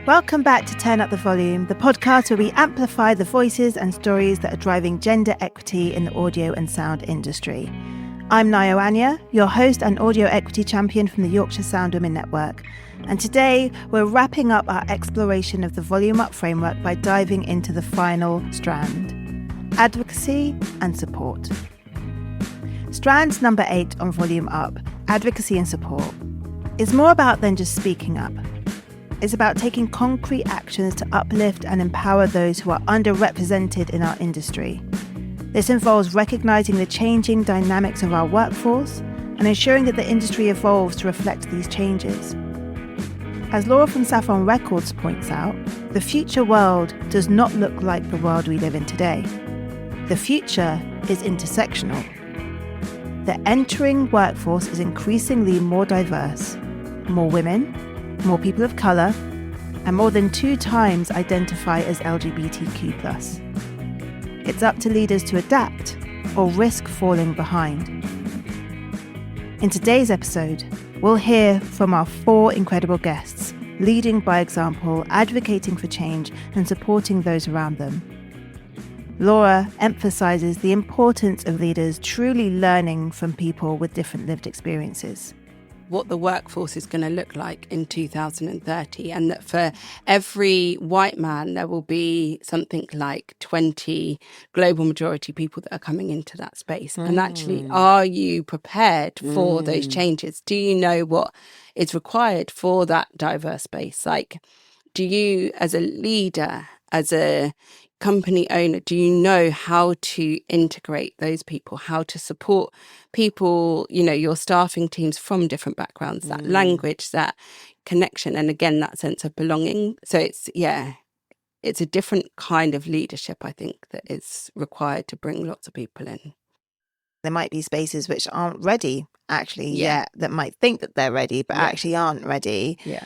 Welcome back to Turn Up the Volume, the podcast where we amplify the voices and stories that are driving gender equity in the audio and sound industry. I'm Nayo Anya, your host and audio equity champion from the Yorkshire Sound Women Network. And today we're wrapping up our exploration of the Volume Up framework by diving into the final strand: advocacy and support. Strand number 8 on Volume Up, advocacy and support, is more about than just speaking up. It's about taking concrete actions to uplift and empower those who are underrepresented in our industry. This involves recognising the changing dynamics of our workforce and ensuring that the industry evolves to reflect these changes. As Laura from Saffron Records points out, the future world does not look like the world we live in today. The future is intersectional. The entering workforce is increasingly more diverse, more women, more people of colour, and more than 2 times identify as LGBTQ+. It's up to leaders to adapt or risk falling behind. In today's episode, we'll hear from our 4 incredible guests, leading by example, advocating for change and supporting those around them. Laura emphasises the importance of leaders truly learning from people with different lived experiences. What the workforce is going to look like in 2030, and that for every white man there will be something like 20 global majority people that are coming into that space. And actually, are you prepared for those changes? Do you know what is required for that diverse space? Like, do you, as a leader, as a company owner, do you know how to integrate those people, how to support people, you know, your staffing teams from different backgrounds, that language, that connection, and again, that sense of belonging? So it's a different kind of leadership, I think, that is required to bring lots of people in. There might be spaces which aren't ready actually yet, that might think that they're ready, but actually aren't ready. Yeah.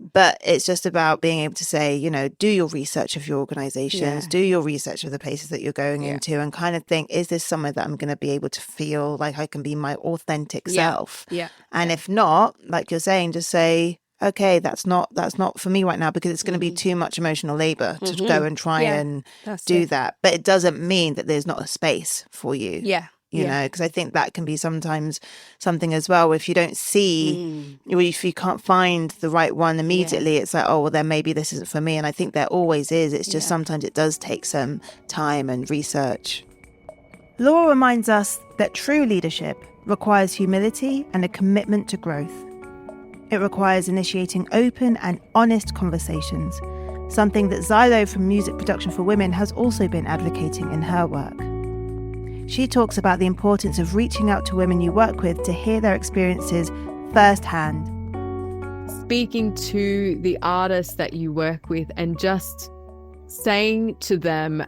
But it's just about being able to say, you know, do your research of your organizations, do your research of the places that you're going into, and kind of think, is this somewhere that I'm going to be able to feel like I can be my authentic self? Yeah. And if not, like you're saying, just say, okay, that's not for me right now, because it's going to be too much emotional labor to go and try and do that. But it doesn't mean that there's not a space for you. You know, because I think that can be sometimes something as well. If you don't see, if you can't find the right one immediately, it's like, oh, well, then maybe this isn't for me. And I think there always is. It's just sometimes it does take some time and research. Laura reminds us that true leadership requires humility and a commitment to growth. It requires initiating open and honest conversations, something that Xylo from Music Production for Women has also been advocating in her work. She talks about the importance of reaching out to women you work with to hear their experiences firsthand. Speaking to the artists that you work with and just saying to them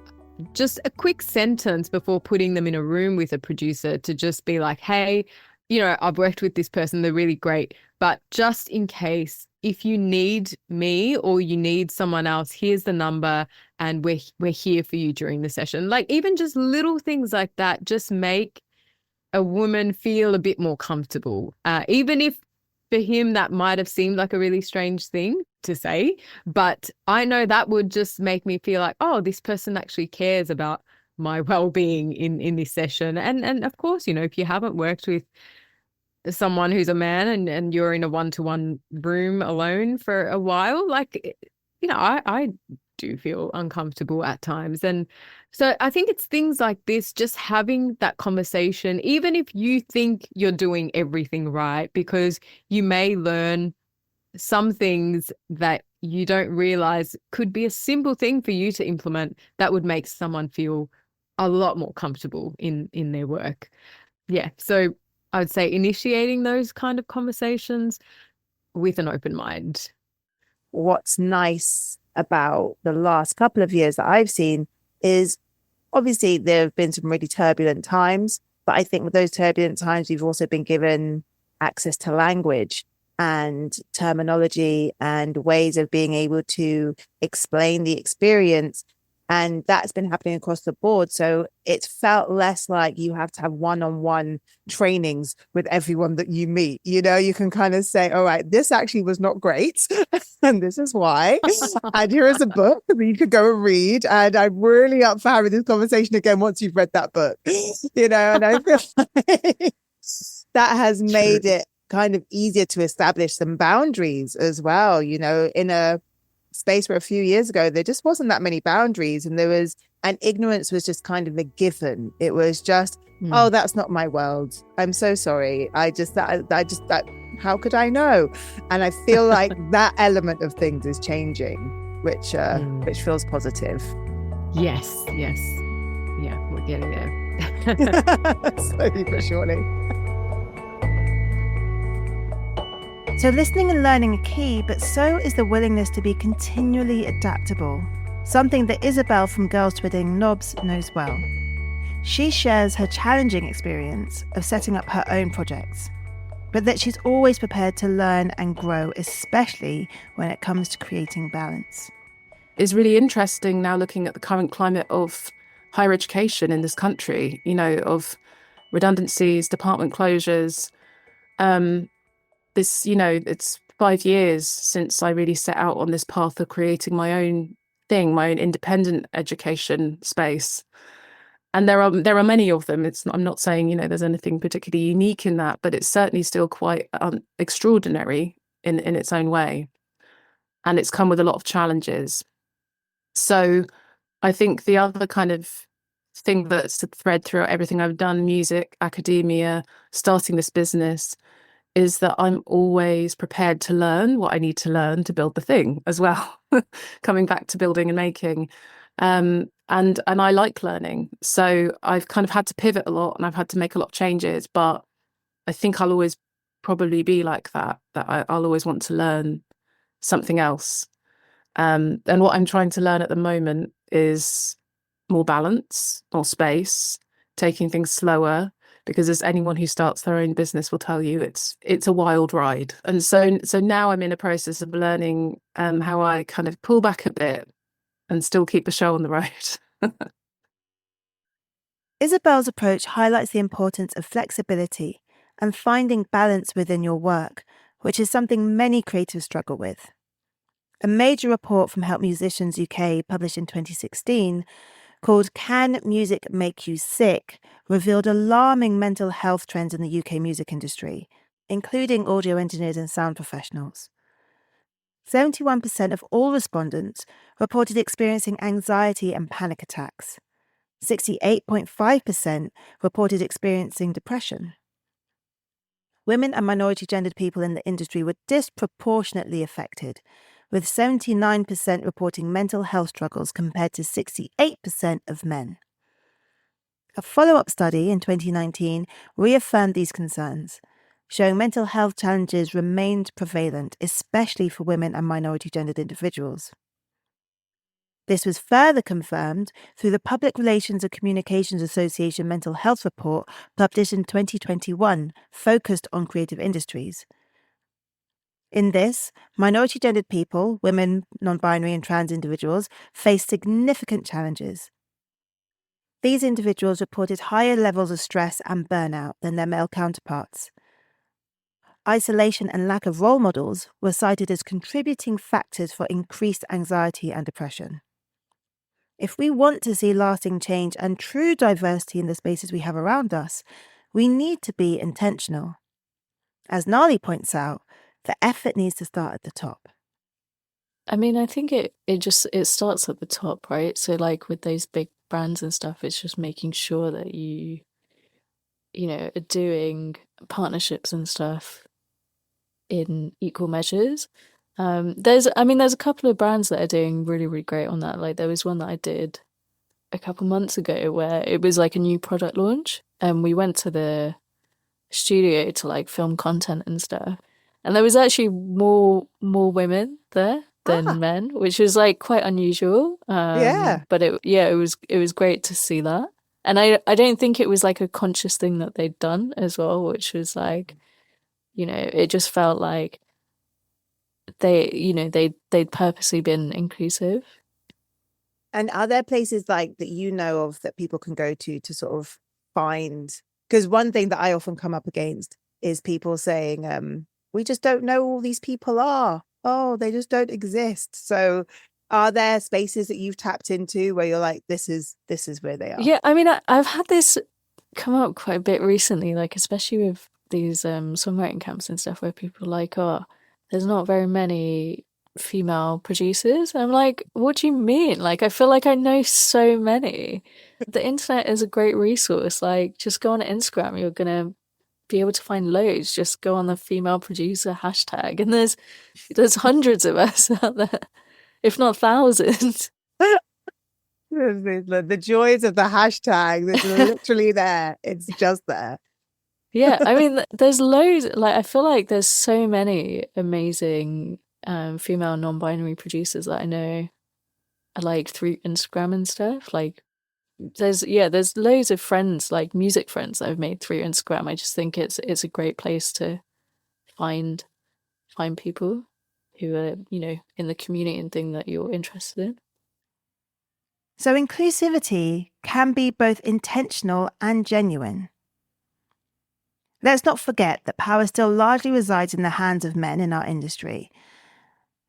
just a quick sentence before putting them in a room with a producer, to just be like, hey, you know, I've worked with this person, they're really great, but just in case, if you need me or you need someone else, here's the number and we're here for you during the session. Like, even just little things like that just make a woman feel a bit more comfortable. Even if for him that might have seemed like a really strange thing to say, but I know that would just make me feel like, oh, this person actually cares about my well-being in this session. And of course, you know, if you haven't worked with someone who's a man and you're in a one-to-one room alone for a while, like, you know, I do feel uncomfortable at times. And so I think it's things like this, just having that conversation, even if you think you're doing everything right, because you may learn some things that you don't realize could be a simple thing for you to implement that would make someone feel a lot more comfortable in their work. Yeah. So I would say initiating those kind of conversations with an open mind. What's nice about the last couple of years that I've seen is, obviously there have been some really turbulent times, but I think with those turbulent times, we've also been given access to language and terminology and ways of being able to explain the experience And that's been happening across the board. So it's felt less like you have to have one-on-one trainings with everyone that you meet. You know, you can kind of say, all right, this actually was not great. And this is why. And here is a book that you could go and read. And I'm really up for having this conversation again once you've read that book. You know, and I feel like that has made it kind of easier to establish some boundaries as well. You know, in a space where a few years ago there just wasn't that many boundaries, and ignorance was just kind of a given. It was just, oh, that's not my world. I'm so sorry. I just how could I know? And I feel like that element of things is changing, which feels positive. Yes. Yeah, we're getting there. Slowly but surely. So listening and learning are key, but so is the willingness to be continually adaptable, something that Isabel from Girls Twiddling Knobs knows well. She shares her challenging experience of setting up her own projects, but that she's always prepared to learn and grow, especially when it comes to creating balance. It's really interesting now looking at the current climate of higher education in this country, you know, of redundancies, department closures. This, you know, it's 5 years since I really set out on this path of creating my own thing, my own independent education space. And there are many of them. I'm not saying, you know, there's anything particularly unique in that, but it's certainly still quite extraordinary in its own way. And it's come with a lot of challenges. So I think the other kind of thing that's a thread throughout everything I've done, music, academia, starting this business, is that I'm always prepared to learn what I need to learn to build the thing as well. Coming back to building and making. And I like learning. So I've kind of had to pivot a lot and I've had to make a lot of changes, but I think I'll always probably be like that I'll always want to learn something else. And what I'm trying to learn at the moment is more balance, more space, taking things slower, because as anyone who starts their own business will tell you, it's a wild ride. And so now I'm in a process of learning how I kind of pull back a bit and still keep the show on the road. Isabel's approach highlights the importance of flexibility and finding balance within your work, which is something many creatives struggle with. A major report from Help Musicians UK, published in 2016, called Can Music Make You Sick, revealed alarming mental health trends in the UK music industry, including audio engineers and sound professionals. 71% of all respondents reported experiencing anxiety and panic attacks. 68.5% reported experiencing depression. Women and minority-gendered people in the industry were disproportionately affected, with 79% reporting mental health struggles compared to 68% of men. A follow-up study in 2019 reaffirmed these concerns, showing mental health challenges remained prevalent, especially for women and minority-gendered individuals. This was further confirmed through the Public Relations and Communications Association Mental Health Report published in 2021, focused on creative industries. In this, minority-gendered people, women, non-binary and trans individuals, face significant challenges. These individuals reported higher levels of stress and burnout than their male counterparts. Isolation and lack of role models were cited as contributing factors for increased anxiety and depression. If we want to see lasting change and true diversity in the spaces we have around us, we need to be intentional. As Nali points out, the effort needs to start at the top. I mean, I think it starts at the top, right? So like with those big brands and stuff, it's just making sure that you know, are doing partnerships and stuff in equal measures. There's a couple of brands that are doing really, really great on that. Like there was one that I did a couple months ago where it was like a new product launch, and we went to the studio to like film content and stuff. And there was actually more women there than men, which was like quite unusual. But it was great to see that. And I don't think it was like a conscious thing that they'd done as well, which was like, you know, it just felt like they'd purposely been inclusive. And are there places like that you know of that people can go to sort of find? Because one thing that I often come up against is people saying, we just don't know who all these people are. Oh, they just don't exist. So are there spaces that you've tapped into where you're like, this is where they are? Yeah, I mean, I've had this come up quite a bit recently, like especially with these songwriting camps and stuff where people are like, oh, there's not very many female producers. I'm like, what do you mean? Like, I feel like I know so many. The internet is a great resource. Like, just go on Instagram, you're gonna be able to find loads. Just go on the female producer hashtag, and there's hundreds of us out there, if not thousands. The joys of the hashtag, it's literally there. It's just there. Yeah, I mean, there's loads. Like, I feel like there's so many amazing female non-binary producers that I know, like through Instagram and stuff. Like, there's loads of friends, like music friends that I've made through Instagram. I just think it's a great place to find people who are, in the community and thing that you're interested in. So inclusivity can be both intentional and genuine. Let's not forget that power still largely resides in the hands of men in our industry.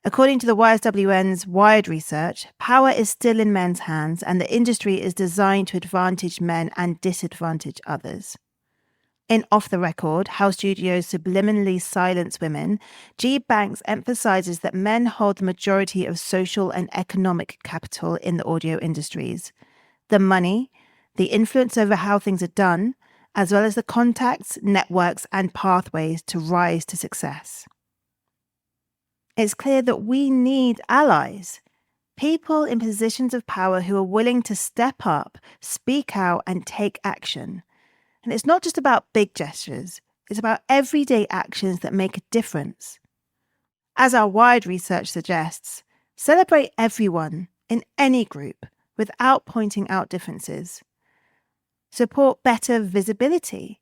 According to the YSWN's Wired research, power is still in men's hands, and the industry is designed to advantage men and disadvantage others. In Off the Record, How Studios Subliminally Silence Women, G. Banks emphasizes that men hold the majority of social and economic capital in the audio industries. The money, the influence over how things are done, as well as the contacts, networks, and pathways to rise to success. It's clear that we need allies, people in positions of power who are willing to step up, speak out, and take action. And it's not just about big gestures, it's about everyday actions that make a difference. As our Wired research suggests, celebrate everyone in any group without pointing out differences. Support better visibility.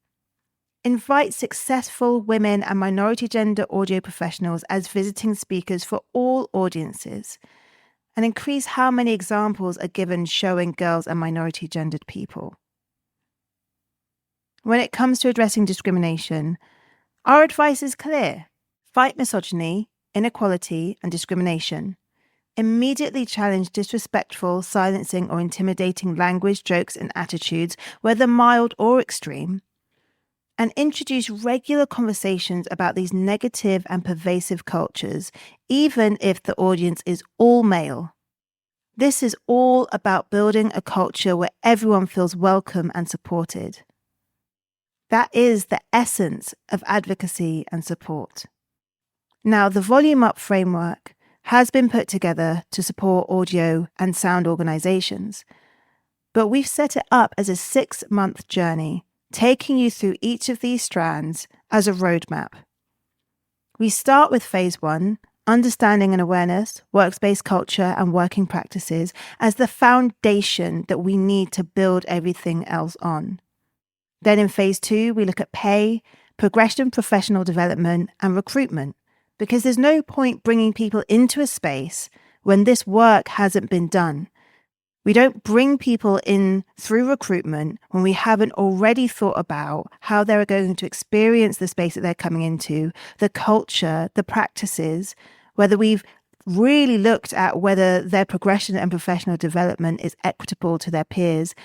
Invite successful women and minority gender audio professionals as visiting speakers for all audiences, and increase how many examples are given showing girls and minority gendered people. When it comes to addressing discrimination, our advice is clear. Fight misogyny, inequality, and discrimination. Immediately challenge disrespectful, silencing, or intimidating language, jokes, and attitudes, whether mild or extreme. And introduce regular conversations about these negative and pervasive cultures, even if the audience is all male. This is all about building a culture where everyone feels welcome and supported. That is the essence of advocacy and support. Now, the Volume Up framework has been put together to support audio and sound organisations, but we've set it up as a 6-month journey, taking you through each of these strands as a roadmap. We start with phase 1, understanding and awareness, workspace culture and working practices as the foundation that we need to build everything else on. Then in phase 2, we look at pay, progression, professional development and recruitment, because there's no point bringing people into a space when this work hasn't been done. We don't bring people in through recruitment when we haven't already thought about how they're going to experience the space that they're coming into, the culture, the practices, whether we've really looked at whether their progression and professional development is equitable to their peers,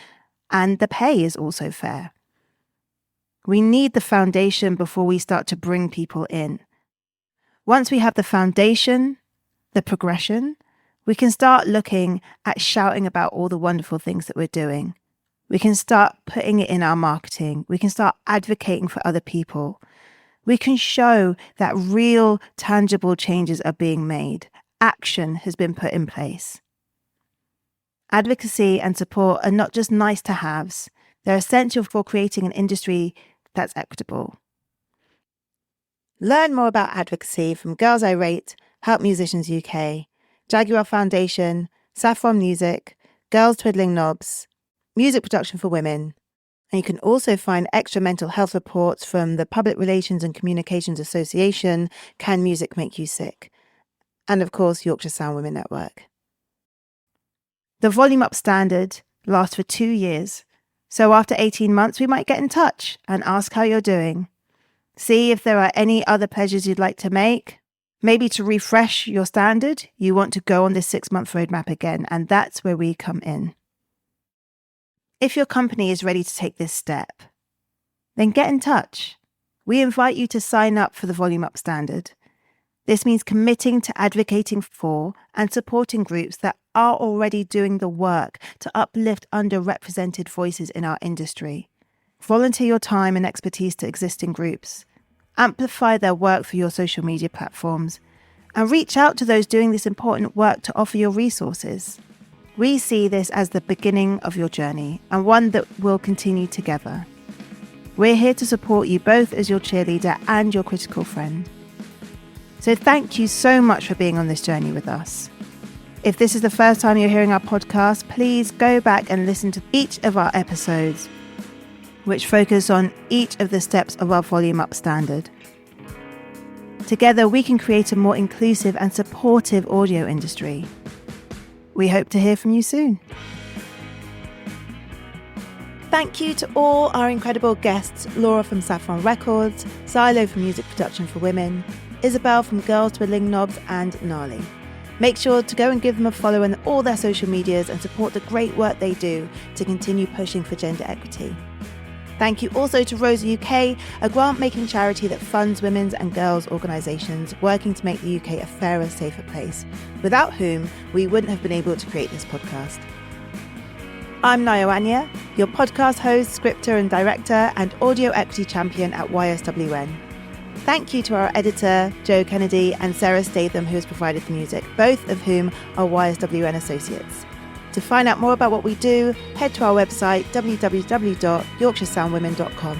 and the pay is also fair. We need the foundation before we start to bring people in. Once we have the foundation, the progression, we can start looking at shouting about all the wonderful things that we're doing. We can start putting it in our marketing. We can start advocating for other people. We can show that real, tangible changes are being made. Action has been put in place. Advocacy and support are not just nice to haves. They're essential for creating an industry that's equitable. Learn more about advocacy from Girls I Rate, Help Musicians UK, Jaguar Foundation, Saffron Music, Girls Twiddling Knobs, Music Production for Women, and you can also find extra mental health reports from the Public Relations and Communications Association, Can Music Make You Sick? And of course, Yorkshire Sound Women Network. The Volume Up Standard lasts for 2 years. So after 18 months, we might get in touch and ask how you're doing. See if there are any other pledges you'd like to make. Maybe to refresh your standard, you want to go on this 6-month roadmap again, and that's where we come in. If your company is ready to take this step, then get in touch. We invite you to sign up for the Volume Up Standard. This means committing to advocating for and supporting groups that are already doing the work to uplift underrepresented voices in our industry. Volunteer your time and expertise to existing groups. Amplify their work through your social media platforms. And reach out to those doing this important work to offer your resources. We see this as the beginning of your journey and one that will continue together. We're here to support you both as your cheerleader and your critical friend. So thank you so much for being on this journey with us. If this is the first time you're hearing our podcast, please go back and listen to each of our episodes, which focus on each of the steps of our Volume Up Standard. Together, we can create a more inclusive and supportive audio industry. We hope to hear from you soon. Thank you to all our incredible guests, Laura from Saffron Records, Silo from Music Production for Women, Isabel from Girls Twiddling Knobs, and Gnarly. Make sure to go and give them a follow on all their social medias and support the great work they do to continue pushing for gender equity. Thank you also to Rosa UK, a grant-making charity that funds women's and girls' organisations working to make the UK a fairer, safer place, without whom we wouldn't have been able to create this podcast. I'm Nayo Anya, your podcast host, scripter and director, and audio equity champion at YSWN. Thank you to our editor, Joe Kennedy, and Sarah Statham, who has provided the music, both of whom are YSWN associates. To find out more about what we do, head to our website, www.yorkshiresoundwomen.com.